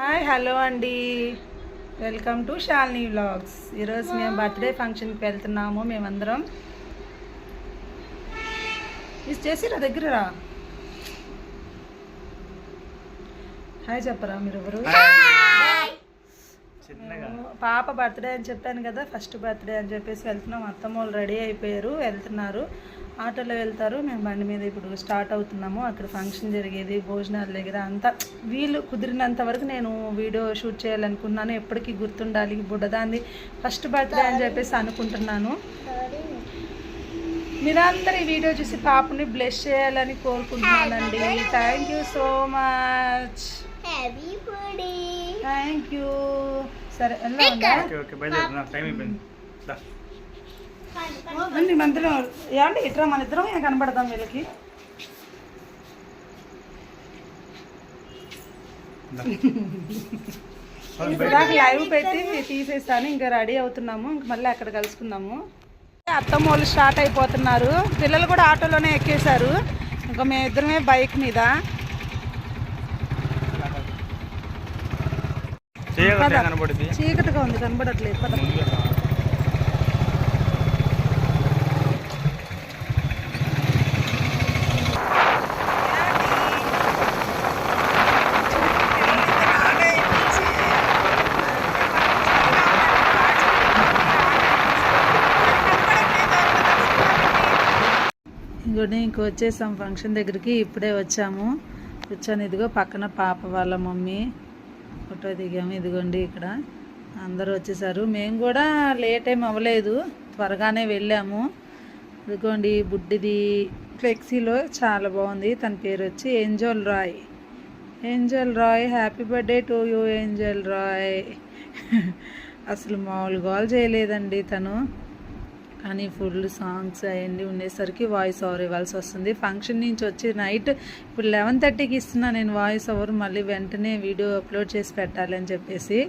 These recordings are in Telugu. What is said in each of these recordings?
హాయ్ హలో అండి, వెల్కమ్ టు శాలిని వ్లాగ్స్. ఈరోజు మేము బర్త్డే ఫంక్షన్కి వెళ్తున్నాము. మేమందరం ఇది చేసిరా దగ్గర రా. హాయ్ చెప్పరా మీరు ఎవరు? పాప బర్త్డే అని చెప్పాను కదా, ఫస్ట్ బర్త్డే అని చెప్పేసి వెళ్తున్నాం. అత్తమ్మ వాళ్ళు రెడీ అయిపోయారు, వెళ్తున్నారు. ఆటోలో వెళ్తారు, మేము బండి మీద ఇప్పుడు స్టార్ట్ అవుతున్నాము. అక్కడ ఫంక్షన్ జరిగేది భోజనాల దగ్గర అంతా వీళ్ళు కుదిరినంత వరకు నేను వీడియో షూట్ చేయాలనుకున్నాను. ఎప్పటికీ గుర్తుండాలి బుడ్డదాన్ని ఫస్ట్ బర్త్డే అని చెప్పేసి అనుకుంటున్నాను. మీరందరూ ఈ వీడియో చూసి పాపని బ్లెస్ చేయాలని కోరుకుంటున్నానండి. Thank you so much. Thank you. సరే అండి, మధ్యలో ఏమండి ఇట్లా మన ఇద్దరం ఏం కనబడదాం వీళ్ళకి. నాకు లైవ్ పెట్టి తీసేస్తాను. ఇంకా రెడీ అవుతున్నాము, ఇంక మళ్ళీ అక్కడ కలుసుకుందాము. అత్తమ్మ వాళ్ళు స్టార్ట్ అయిపోతున్నారు. పిల్లలు కూడా ఆటోలోనే ఎక్కేశారు. ఇంకా మేము ఇద్దరమే బైక్ మీద. చీకటిగా ఉంది, కనబడట్లేదు కదా. ఇంకోటి ఇంక వచ్చేసాం ఫంక్షన్ దగ్గరికి. ఇప్పుడే వచ్చాము, కూర్చొని ఇదిగో పక్కన పాప వాళ్ళ మమ్మీ ఫోటో దిగాము. ఇదిగోండి ఇక్కడ అందరూ వచ్చేసారు. మేము కూడా లేట్ ఏం అవ్వలేదు, త్వరగానే వెళ్ళాము. ఇదిగోండి బుడ్డిది ఫ్లెక్సీలో చాలా బాగుంది. తన పేరు వచ్చి Angel Roy. Angel Roy, happy birthday to you Angel Roy. అసలు మామూలు గోల్ చేయలేదండి తను, కానీ ఫుల్ సాంగ్స్ అవన్నీ ఉండేసరికి వాయిస్ ఓవర్ ఇవ్వాల్సి వస్తుంది. ఫంక్షన్ నుంచి వచ్చి నైట్ ఇప్పుడు 11:30కి ఇస్తున్నా నేను వాయిస్ ఓవర్. మళ్ళీ వెంటనే వీడియో అప్లోడ్ చేసి పెట్టాలి అని చెప్పేసి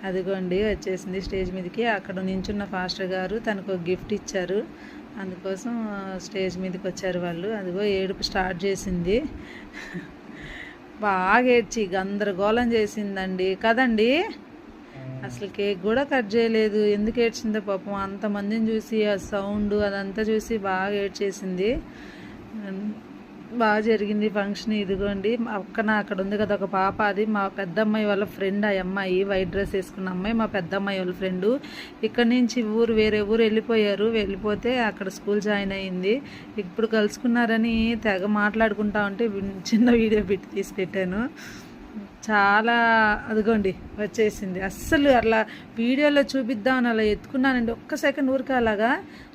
అదిగోండి వచ్చేసింది స్టేజ్ మీదకి. అక్కడ నించున్న ఫాస్టర్ గారు తనకు ఒక గిఫ్ట్ ఇచ్చారు, అందుకోసం స్టేజ్ మీదకి వచ్చారు వాళ్ళు. అదిగో ఏడుపు స్టార్ట్ చేసింది, బాగా ఏడ్చి గందరగోళం చేసిందండి కదండి. అసలు కేక్ కూడా కట్ చేయలేదు. ఎందుకు ఏడ్చిందో పాపం, అంతమందిని చూసి ఆ సౌండ్ అదంతా చూసి బాగా ఏడ్చేసింది. బాగా జరిగింది ఫంక్షన్. ఇదిగోండి పక్కన అక్కడ ఉంది కదా ఒక పాప, అది మా పెద్దమ్మాయి వాళ్ళ ఫ్రెండ్. ఆ అమ్మాయి వైట్ డ్రెస్ వేసుకున్న అమ్మాయి మా పెద్దమ్మాయి వాళ్ళ ఫ్రెండు. ఇక్కడి నుంచి వేరే ఊరు వెళ్ళిపోతే అక్కడ స్కూల్ జాయిన్ అయ్యింది. ఇప్పుడు కలుసుకున్నారని తెగ మాట్లాడుకుంటా ఉంటే చిన్న వీడియో తీసి పెట్టాను. చాలా అదిగోండి వచ్చేసింది. అస్సలు అట్లా వీడియోలో చూపిద్దామని అలా ఎత్తుకున్నానండి, ఒక్క సెకండ్ ఊరికి అలాగా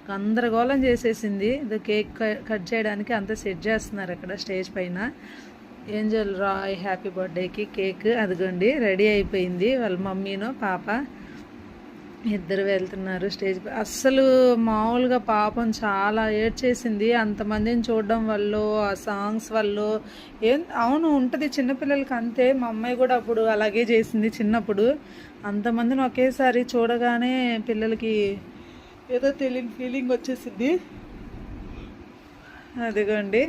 గందరగోళం చేసేసింది. ఇది కేక్ కట్ చేయడానికి అంతా సెట్ చేస్తున్నారు అక్కడ స్టేజ్ పైన. ఏంజల్ రాయ్ హ్యాపీ బర్త్డేకి కేక్ అదిగోండి రెడీ అయిపోయింది. వాళ్ళ మమ్మీను పాప ఇద్దరు వెళ్తున్నారు స్టేజ్ పై. అస్సలు మామూలుగా పాపం చాలా ఏడ్చేసింది అంతమందిని చూడడం వల్ల, ఆ సాంగ్స్ వల్ల. అవును ఉంటుంది చిన్నపిల్లలకి అంతే. మా అమ్మాయి కూడా అప్పుడు అలాగే చేసింది చిన్నప్పుడు. అంతమందిని ఒకేసారి చూడగానే పిల్లలకి ఏదో తెలియని ఫీలింగ్ వచ్చేసింది. అదిగోండి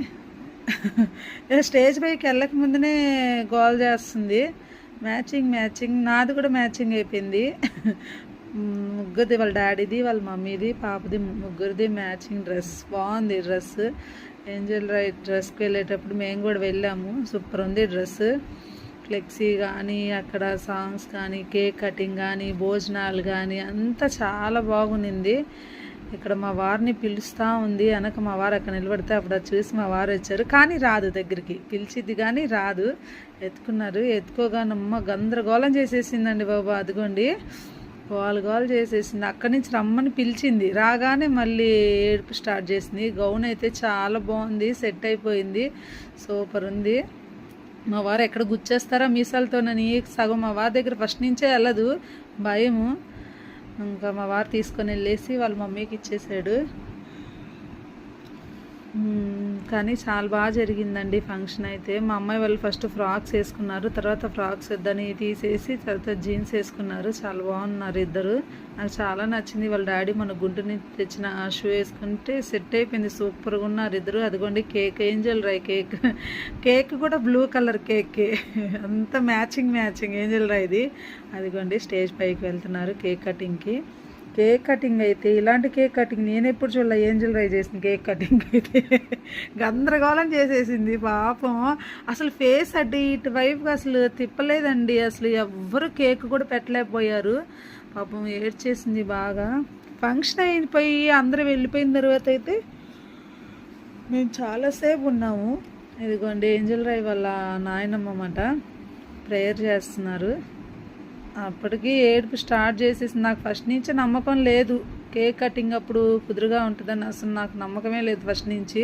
స్టేజ్ పైకి వెళ్ళక ముందునే గోల్ చేస్తుంది. మ్యాచింగ్ నాది కూడా మ్యాచింగ్ అయిపోయింది. ముగ్గురిది, వాళ్ళ డాడీది, వాళ్ళ మమ్మీది, పాపది, ముగ్గురిది మ్యాచింగ్ డ్రెస్. బాగుంది డ్రెస్. ఏంజల్ రైట్ డ్రెస్కి వెళ్ళేటప్పుడు మేము కూడా వెళ్ళాము. సూపర్ ఉంది డ్రెస్. ఫ్లెక్సీ కానీ అక్కడ సాంగ్స్ కానీ కేక్ కటింగ్ కానీ భోజనాలు కానీ అంతా చాలా బాగుంది. ఇక్కడ మా వారిని పిలుస్తూ ఉంది వెనక. మా వారు అక్కడ నిలబడితే అప్పుడు అది చూసి మా వారు వచ్చారు, కానీ రాదు దగ్గరికి. పిలిచిద్ది కానీ రాదు. ఎత్తుకున్నారు, ఎత్తుకోగానమ్మ గందరగోళం చేసేసిందండి బాబు. అదిగోండి గోల్ చేసేసింది. అక్కడి నుంచి రమ్మని పిలిచింది, రాగానే మళ్ళీ ఏడుపు స్టార్ట్ చేసింది. గౌన్ అయితే చాలా బాగుంది, సెట్ అయిపోయింది, సూపర్ ఉంది. మా వారు ఎక్కడ గుచ్చేస్తారా మీసాలతోనని సగం మా వారి దగ్గర ఫస్ట్ నుంచే వెళ్ళదు, భయము. ఇంకా మా వారు తీసుకొని వెళ్ళేసి వాళ్ళ మమ్మీకి ఇచ్చేసాడు. కానీ చాలా బాగా జరిగిందండి ఫంక్షన్ అయితే. మా అమ్మాయి వాళ్ళు ఫస్ట్ ఫ్రాక్స్ వేసుకున్నారు, తర్వాత ఫ్రాక్స్ వద్దని తీసేసి తర్వాత జీన్స్ వేసుకున్నారు. చాలా బాగున్నారు ఇద్దరు, నాకు చాలా నచ్చింది. వాళ్ళ డాడీ మన గుంటూరు నుంచి తెచ్చిన షూ వేసుకుంటే సెట్ అయిపోయింది, సూపర్గా ఉన్నారు ఇద్దరు. అదిగోండి కేక్, ఏంజల్ రై కేక్, కేక్ కూడా బ్లూ కలర్ కేక్, అంత మ్యాచింగ్ ఏంజల్ రైది. అదిగోండి స్టేజ్ పైకి వెళ్తున్నారు కేక్ కటింగ్కి. కేక్ కటింగ్ అయితే ఇలాంటి కేక్ కటింగ్ నేను ఎప్పుడు చూడలే. ఏంజల్ రై చేసిన కేక్ కటింగ్ అయితే గందరగోళం చేసేసింది పాపం. అసలు ఫేస్ అడ్డు ఇటువైపుగా అసలు తిప్పలేదండి, అసలు ఎవ్వరు కేక్ కూడా పెట్టలేకపోయారు. పాపం ఏడ్చేసింది బాగా. ఫంక్షన్ అయిపోయి అందరూ వెళ్ళిపోయిన తర్వాత అయితే మేము చాలాసేపు ఉన్నాము. ఇదిగోండి ఏంజల్ రై వాళ్ళ నాయనమ్మ అన్నమాట, ప్రేయర్ చేస్తున్నారు. అప్పటికి ఏడుపు స్టార్ట్ చేసేసి నాకు ఫస్ట్ నుంచి నమ్మకం లేదు కేక్ కటింగ్ అప్పుడు కుదురుగా ఉంటుందని, అసలు నాకు నమ్మకమే లేదు ఫస్ట్ నుంచి.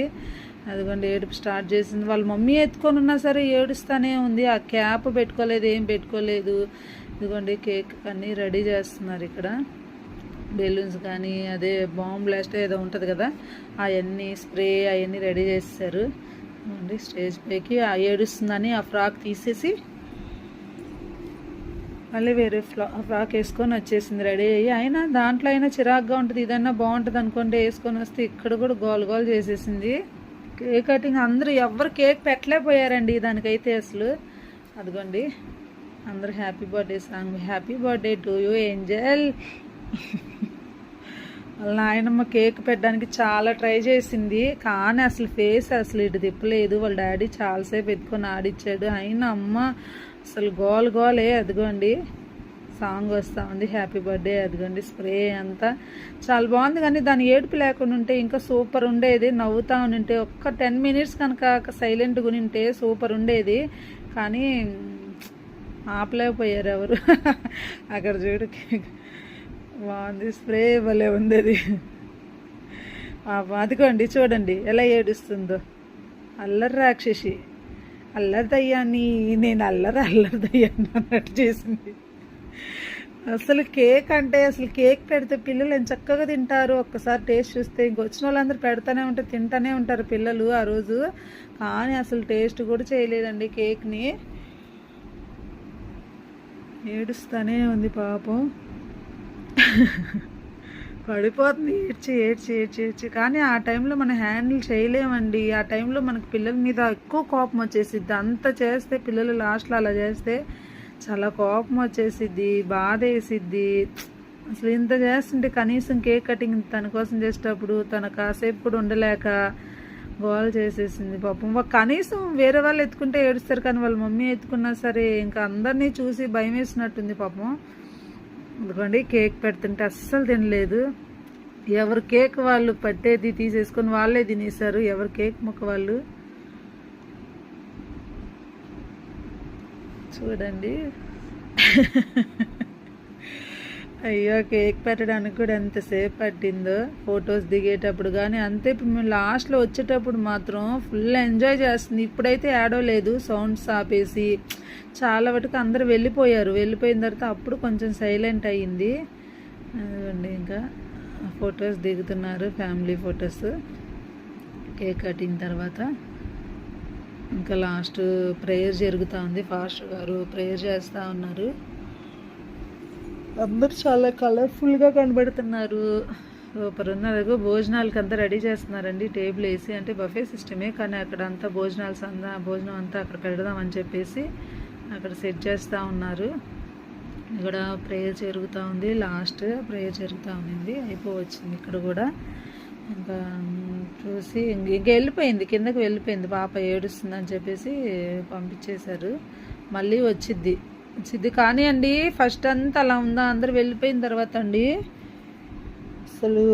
అదిగోండి ఏడుపు స్టార్ట్ చేసింది. వాళ్ళ మమ్మీ ఎత్తుకొని ఉన్నా సరే ఏడుస్తూనే ఉంది. ఆ క్యాప్ పెట్టుకోలేదు, ఏం పెట్టుకోలేదు. ఇదిగోండి కేక్ అన్నీ రెడీ చేస్తున్నారు ఇక్కడ. బెలూన్స్ కానీ అదే బాంబ్ బ్లాస్ట్ ఏదో ఉంటుంది కదా, అవన్నీ స్ప్రే అవన్నీ రెడీ చేస్తారు. స్టేజ్ పైకి ఏడుస్తుందని ఆ ఫ్రాక్ తీసేసి మళ్ళీ వేరే ఫ్రాక్ వేసుకొని వచ్చేసింది రెడీ అయ్యి. అయినా దాంట్లో అయినా చిరాగ్గా ఉంటుంది, ఇదన్నా బాగుంటుంది అనుకుంటే వేసుకొని వస్తే ఇక్కడ కూడా గోల్ చేసేసింది. కేక్ కటింగ్ అందరూ ఎవరు కేక్ పెట్టలేకపోయారండి దానికైతే అసలు. అదిగోండి అందరూ happy birthday song, happy birthday to you Angel. వాళ్ళ నాయనమ్మ కేక్ పెట్టడానికి చాలా ట్రై చేసింది, కానీ అసలు ఫేస్ అసలు ఇటు తిప్పలేదు. వాళ్ళ డాడీ చాలాసేపు ఎత్తుకొని ఆడిచ్చాడు, అయినా అమ్మ అసలు గోలే. అదిగోండి సాంగ్ వస్తూ ఉంది హ్యాపీ బర్త్డే. అదిగోండి స్ప్రే అంతా చాలా బాగుంది, కానీ దాని ఏడుపు లేకుండా ఉంటే ఇంకా సూపర్ ఉండేది. నవ్వుతూ ఉంటే ఒక్క 10 minutes కనుక సైలెంట్గా ఉంటే సూపర్ ఉండేది, కానీ ఆపలేకపోయారు ఎవరు. అక్కడ చూడు బాగుంది, స్ప్రే భలే ఉంది అది. అదిగోండి చూడండి ఎలా ఏడుస్తుందో, అల్లరి రాక్షసి, అల్లరిదయ్యాన్ని నేను అల్లరిదయ్యాన్ని అన్నట్టు చేసింది. అసలు కేక్ అంటే అసలు కేక్ పెడితే పిల్లలు ఎంత చక్కగా తింటారు, ఒక్కసారి టేస్ట్ చూస్తే ఇంకొచ్చిన వాళ్ళందరూ పెడతానే ఉంటారు, తింటానే ఉంటారు పిల్లలు ఆ రోజు. కానీ అసలు టేస్ట్ కూడా చేయలేదండి కేక్ని, ఏడుస్తూనే ఉంది పాపం. పడిపోతుంది ఏడ్చి. కానీ ఆ టైంలో మనం హ్యాండిల్ చేయలేమండి. ఆ టైంలో మనకు పిల్లల మీద ఎక్కువ కోపం వచ్చేసిద్ది. అంత చేస్తే పిల్లలు లాస్ట్లో అలా చేస్తే చాలా కోపం వచ్చేసిద్ది, బాధ వేసిద్ది. అసలు ఇంత చేస్తుంటే కనీసం కేక్ కటింగ్ తన కోసం చేసేటప్పుడు తన కాసేపు కూడా ఉండలేక గోల చేసేసింది పాపం. కనీసం వేరే వాళ్ళు ఎత్తుకుంటే ఏడుస్తారు, కానీ వాళ్ళ మమ్మీ ఎత్తుకున్నా సరే ఇంకా అందరినీ చూసి భయం వేసినట్టుంది పాపం. ఎందుకండి కేక్ పెడుతుంటే అస్సలు తినలేదు. ఎవరు కేక్ వాళ్ళు పట్టేది తీసేసుకొని వాళ్ళే తినేశారు, ఎవరు కేక్ ముక్క వాళ్ళు. చూడండి అయ్యో కేక్ పెట్టడానికి కూడా ఎంతసేపు పట్టిందో, ఫొటోస్ దిగేటప్పుడు కానీ అంతే. ఇప్పుడు మేము లాస్ట్లో వచ్చేటప్పుడు మాత్రం ఫుల్ ఎంజాయ్ చేస్తుంది. ఇప్పుడైతే ఏడవలేదు, సౌండ్స్ ఆపేసి చాలా వరకు అందరూ వెళ్ళిపోయిన తర్వాత అప్పుడు కొంచెం సైలెంట్ అయ్యింది. అదండి ఇంకా ఫొటోస్ దిగుతున్నారు, ఫ్యామిలీ ఫొటోస్ కేక్ కటింగ్ తర్వాత. ఇంకా లాస్ట్ ప్రేయర్ జరుగుతూ ఉంది, ఫాస్టర్ గారు ప్రేయర్ చేస్తూ ఉన్నారు. అందరు చాలా కలర్ఫుల్గా కనబడుతున్నారు, సూపర్ ఉన్నారు. భోజనాలకి అంతా రెడీ చేస్తున్నారండి, టేబుల్ వేసి. అంటే బఫే సిస్టమే, కానీ అక్కడ అంతా భోజనం అంతా అక్కడ పెడదామని చెప్పేసి అక్కడ సెట్ చేస్తూ ఉన్నారు. ఇక్కడ ప్రేయర్ జరుగుతూ ఉంది, లాస్ట్ ప్రేయర్ జరుగుతూ ఉంది, అయిపోవచ్చింది ఇక్కడ కూడా. ఇంకా చూసి ఇంకా వెళ్ళిపోయింది, కిందకి వెళ్ళిపోయింది పాప, ఏడుస్తుందని చెప్పేసి పంపించేశారు. మళ్ళీ వచ్చిద్ది. కానీ అండి ఫస్ట్ అంతా అలా ఉందా, అందరు వెళ్ళిపోయిన తర్వాత అండి అసలు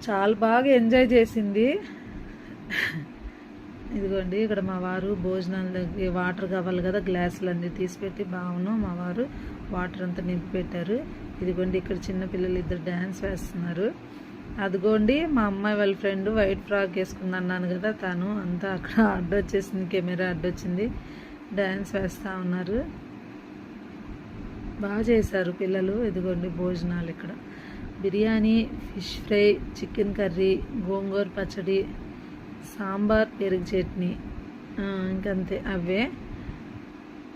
చాలా బాగా ఎంజాయ్ చేసింది. ఇదిగోండి ఇక్కడ మా వారు భోజనాల దగ్గర వాటర్ కావాలి కదా, గ్లాసులు అన్నీ తీసిపెట్టి బాగును మా వారు వాటర్ అంతా నింపి పెట్టారు. ఇదిగోండి ఇక్కడ చిన్నపిల్లలు ఇద్దరు డ్యాన్స్ వేస్తున్నారు. అదిగోండి మా అమ్మాయి వాళ్ళ ఫ్రెండ్ వైట్ ఫ్రాక్ వేసుకుంది అన్నాను కదా, తను అంతా అక్కడ అడ్డొచ్చేసింది, కెమెరా అడ్డొచ్చింది, డ్యాన్స్ వేస్తూ ఉన్నారు. బాగా చేశారు పిల్లలు. ఇదిగోండి భోజనాలు ఇక్కడ biryani, fish fry, chicken curry, గోంగూర పచ్చడి, సాంబార్, పెరుగు చట్నీ, ఇంకంతే అవే.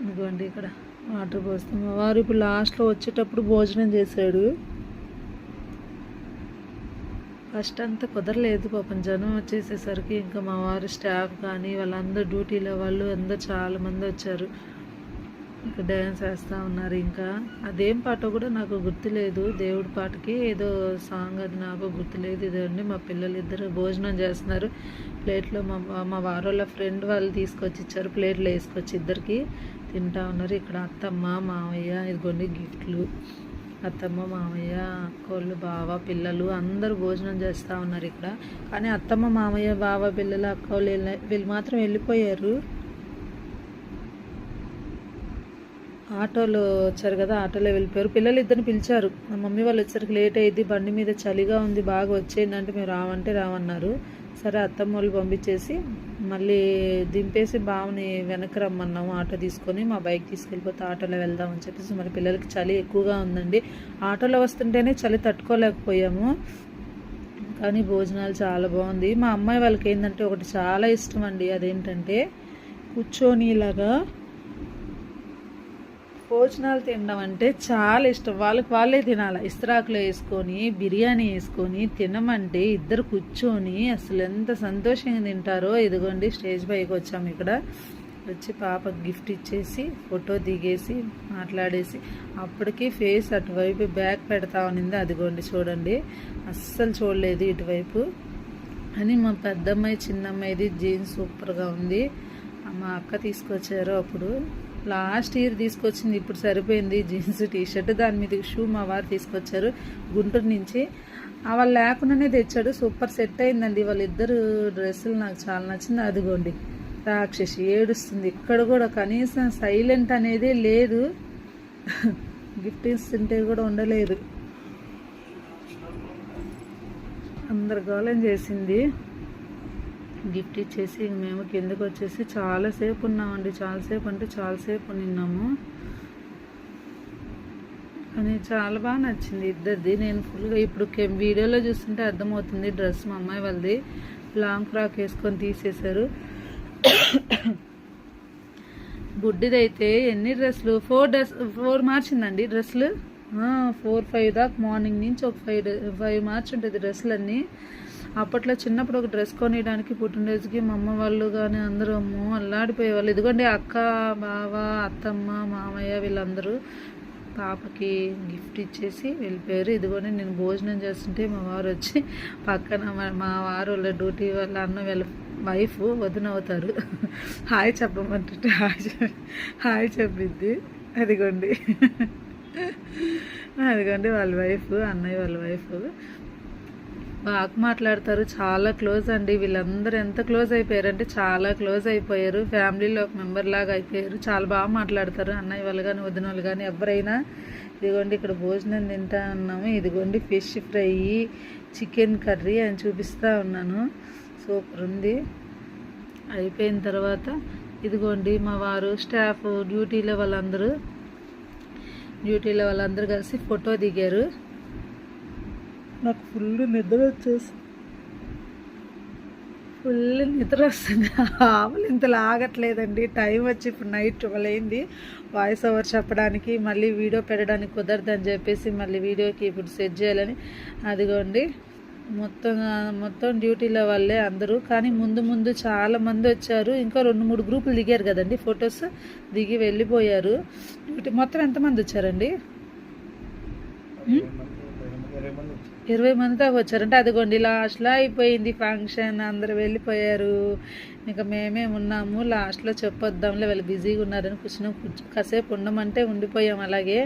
ఇదిగోండి ఇక్కడ వాటర్ పోస్తాం. మా వారు ఇప్పుడు లాస్ట్లో వచ్చేటప్పుడు భోజనం చేశాడు. ఫస్ట్ అంతా కుదరలేదు పాపం, జనం వచ్చేసేసరికి ఇంకా మా వారు స్టాఫ్ కానీ వాళ్ళందరూ డ్యూటీలో వాళ్ళు అందరూ చాలామంది వచ్చారు. ఇంకా డ్యాన్స్ వేస్తూ ఉన్నారు. ఇంకా అదేం పాట కూడా నాకు గుర్తులేదు, దేవుడి పాటకి ఏదో సాంగ్, అది నాకు గుర్తులేదు. ఇదండి మా పిల్లలు ఇద్దరు భోజనం చేస్తున్నారు. ప్లేట్లో మా వారోళ్ళ ఫ్రెండ్ వాళ్ళు తీసుకొచ్చి ఇచ్చారు, ప్లేట్లో వేసుకొచ్చి ఇద్దరికి తింటా ఉన్నారు. ఇక్కడ అత్తమ్మ మామయ్య, ఇదిగోండి గిఫ్ట్లు. అత్తమ్మ మామయ్య, అక్కోళ్ళు, బావ, పిల్లలు అందరూ భోజనం చేస్తూ ఉన్నారు ఇక్కడ. కానీ అత్తమ్మ మామయ్య, బావ, పిల్లలు, అక్కోళ్ళు వీళ్ళు మాత్రం వెళ్ళిపోయారు. ఆటోలో వచ్చారు కదా, ఆటోలో వెళ్ళిపోయారు. పిల్లలు ఇద్దరిని పిలిచారు. మా మమ్మీ వాళ్ళు వచ్చేసరికి లేట్ అయ్యింది, బండి మీద చలిగా ఉంది, బాగా వచ్చేయండి అంటే మేము రావంటే రావన్నారు. సరే అత్తమ్మ వాళ్ళు పంపించేసి మళ్ళీ దింపేసి బావని వెనక్కి రమ్మన్నాము ఆటో తీసుకొని. మా బైక్ తీసుకెళ్ళిపోతే ఆటోలో వెళ్దామని చెప్పేసి, మరి పిల్లలకి చలి ఎక్కువగా ఉందండి. ఆటోలో వస్తుంటేనే చలి తట్టుకోలేకపోయాము. కానీ భోజనాలు చాలా బాగుంది. మా అమ్మాయి వాళ్ళకి ఏంటంటే ఒకటి చాలా ఇష్టం అండి, అదేంటంటే కూర్చొని ఇలాగా భోజనాలు తినడం అంటే చాలా ఇష్టం. వాళ్ళే తినాలి. ఇస్త్రాకులో వేసుకొని బిర్యానీ వేసుకొని తినమంటే ఇద్దరు కూర్చొని అసలు ఎంత సంతోషంగా తింటారో. ఇదిగోండి స్టేజ్ పైకి వచ్చాము. ఇక్కడ వచ్చి పాపకి గిఫ్ట్ ఇచ్చేసి ఫోటో దిగేసి మాట్లాడేసి అప్పటికి ఫేస్ అటువైపు బ్యాక్ పెడతా ఉన్నింది. అదిగోండి చూడండి, అస్సలు చూడలేదు ఇటువైపు అని. మా పెద్దమ్మాయి చిన్నమ్మాయిది జీన్స్ సూపర్గా ఉంది. మా అక్క తీసుకొచ్చారు అప్పుడు లాస్ట్ ఇయర్ తీసుకొచ్చింది, ఇప్పుడు సరిపోయింది. జీన్స్ టీషర్ట్, దాని మీద షూ మా వారు తీసుకొచ్చారు గుంటూరు నుంచి. వాళ్ళు లేకుండానే తెచ్చాడు. సూపర్ సెట్ అయిందండి. వాళ్ళిద్దరు డ్రెస్సులు నాకు చాలా నచ్చింది. అదిగోండి రాక్షసి ఏడుస్తుంది. ఇక్కడ కూడా కనీసం సైలెంట్ అనేది లేదు, గిఫ్ట్ ఇస్తుంటే కూడా ఉండలేదు. అందరు గోలం చేసింది. గిఫ్ట్ ఇచ్చేసి మేము కిందకు వచ్చేసి చాలాసేపు ఉన్నామండి. చాలాసేపు అంటే చాలాసేపు నిన్నాము. కానీ చాలా బాగా నచ్చింది ఇద్దరిది. నేను ఫుల్గా ఇప్పుడు వీడియోలో చూస్తుంటే అర్థమవుతుంది. డ్రెస్ మా అమ్మాయి వాళ్ళది లాంగ్ ఫ్రాక్ వేసుకొని తీసేశారు. బుడ్డిదైతే ఎన్ని డ్రెస్సులు 4 మార్చిందండి డ్రెస్సులు. 4-5 దాకా మార్నింగ్ నుంచి ఒక 5 మార్చి ఉంటుంది డ్రెస్సులన్నీ. అప్పట్లో చిన్నప్పుడు ఒక డ్రెస్ కొనియడానికి పుట్టినరోజుకి మా అమ్మ వాళ్ళు కానీ అందరూ అల్లాడిపోయేవాళ్ళు. ఇదిగోండి అక్క, బావ, అత్తమ్మ, మామయ్య వీళ్ళందరూ పాపకి గిఫ్ట్ ఇచ్చేసి వెళ్ళిపోయారు. ఇదిగోండి నేను భోజనం చేస్తుంటే మా వారు వచ్చి పక్కన మా వారు వాళ్ళ డ్యూటీ వాళ్ళ అన్న వీళ్ళ వైఫ్ వదినవుతారు, హాయ్ చెప్పమంటుంటే హాయ్ చెప్పిద్ది. అదిగోండి వాళ్ళ వైఫ్, అన్నయ్య వాళ్ళ వైఫ్ బాగా మాట్లాడతారు. చాలా క్లోజ్ అండి. వీళ్ళందరూ ఎంత క్లోజ్ అయిపోయారంటే చాలా క్లోజ్ అయిపోయారు. ఫ్యామిలీలో ఒక మెంబర్ లాగా అయిపోయారు. చాలా బాగా మాట్లాడతారు అన్నయ్య వాళ్ళు కానీ వదిన వాళ్ళు కానీ ఎవరైనా. ఇదిగోండి ఇక్కడ భోజనం తింటా ఉన్నాము. ఇదిగోండి ఫిష్ ఫ్రై, చికెన్ కర్రీ అని చూపిస్తూ ఉన్నాను. సూపర్ ఉంది. అయిపోయిన తర్వాత ఇదిగోండి మా వారు స్టాఫ్ డ్యూటీలో వాళ్ళందరూ కలిసి ఫోటో దిగారు. నాకు ఫుల్ నిద్ర వస్తుంది. ఆవులు ఇంతలా ఆగట్లేదండి. టైం వచ్చి ఇప్పుడు నైట్ 12 అయింది. వాయిస్ ఓవర్ చెప్పడానికి మళ్ళీ వీడియో పెట్టడానికి కుదరదని చెప్పేసి మళ్ళీ వీడియోకి ఇప్పుడు సెట్ చేయాలని. అదిగోండి మొత్తం డ్యూటీలో వాళ్ళే అందరూ. కానీ ముందు చాలా మంది వచ్చారు. ఇంకా 2-3 గ్రూపులు దిగారు కదండి, ఫొటోస్ దిగి వెళ్ళిపోయారు. డ్యూటీ మొత్తం ఎంతమంది వచ్చారండి? 20 మంది దాకా వచ్చారంటే. అదిగోండి లాస్ట్లో అయిపోయింది ఫంక్షన్, అందరు వెళ్ళిపోయారు. ఇంకా మేమే ఉన్నాము. లాస్ట్లో చెప్పొద్దాంలే వాళ్ళు బిజీగా ఉన్నారని కాసేపు ఉండమంటే ఉండిపోయాం. అలాగే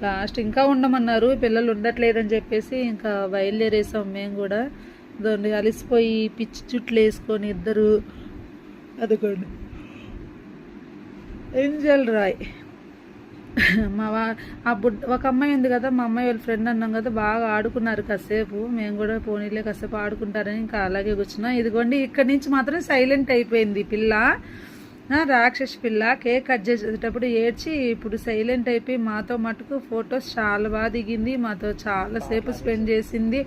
లాస్ట్ ఇంకా ఉండమన్నారు, పిల్లలు ఉండట్లేదని చెప్పేసి ఇంకా బయలుదేరేసాం మేము కూడా. అదిగోండి అలిసిపోయి పిచ్చి చుట్లు వేసుకొని ఇద్దరు. అదిగోండి ఏంజల్ రాయ్ ఒక అమ్మాయి ఉంది కదా, మా అమ్మాయి వాళ్ళ ఫ్రెండ్ అన్నాం కదా, బాగా ఆడుకున్నారు కాసేపు. మేము కూడా పోనీలే కాసేపు ఆడుకుంటారని ఇంకా అలాగే కూర్చున్నాం. ఇదిగోండి ఇక్కడి నుంచి మాత్రం సైలెంట్ అయిపోయింది పిల్ల. రాక్షస్ పిల్ల కేక్ కట్ చేసేటప్పుడు ఏడ్చి ఇప్పుడు సైలెంట్ అయిపోయి మాతో మటుకు ఫొటోస్ చాలా బాగా దిగింది, మాతో చాలాసేపు స్పెండ్ చేసింది.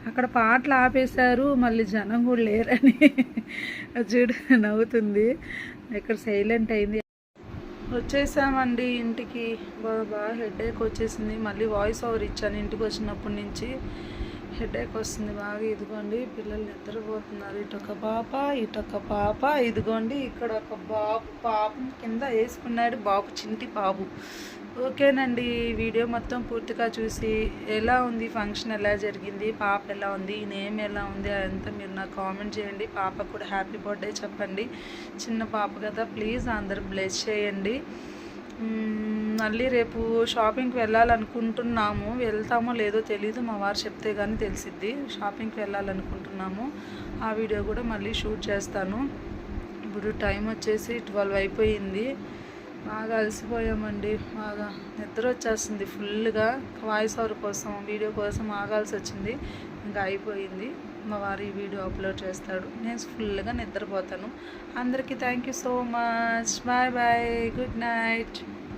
అక్కడ పాటలు ఆపేశారు, మళ్ళీ జనం కూడా లేరని చూడు నవ్వుతుంది. ఇక్కడ సైలెంట్ అయింది. వచ్చేసామండి ఇంటికి. బాగా హెడేక్ వచ్చేసింది. మళ్ళీ వాయిస్ ఓవర్ ఇచ్చాను ఇంటికి వచ్చినప్పటి నుంచి. హెడేక్ వస్తుంది బాగా. ఇదిగోండి పిల్లలు నిద్రపోతున్నారు. ఇటొక పాప ఇటొక పాప. ఇదిగోండి ఇక్కడ ఒక బాబు పాపం కింద వేసుకున్నాడు, బాబు చింటి బాబు. ఓకేనండి, వీడియో మొత్తం పూర్తిగా చూసి ఎలా ఉంది ఫంక్షన్, ఎలా జరిగింది, పాప ఎలా ఉంది, నేమ్ ఎలా ఉంది అదంతా మీరు నాకు కామెంట్ చేయండి. పాప కూడా హ్యాపీ బర్త్డే చెప్పండి. చిన్న పాప కదా, ప్లీజ్ అందరూ బ్లెస్ చేయండి. మళ్ళీ రేపు షాపింగ్కి వెళ్ళాలనుకుంటున్నాము. వెళ్తామో లేదో తెలీదు, మా వారు చెప్తే కానీ తెలిసిద్ది. షాపింగ్కి వెళ్ళాలనుకుంటున్నాము. ఆ వీడియో కూడా మళ్ళీ షూట్ చేస్తాను. ఇప్పుడు టైం వచ్చేసి 12 అయిపోయింది. బాగా అలసిపోయామండి. బాగా నిద్ర వచ్చేస్తుంది ఫుల్గా. వాయిస్ ఓవర్ కోసం వీడియో కోసం ఆగాల్సి వచ్చింది. ఇంకా అయిపోయింది. మా వారు ఈ వీడియో అప్లోడ్ చేస్తాడు, నేను ఫుల్గా నిద్రపోతాను. అందరికీ thank you so much. Bye bye, good night.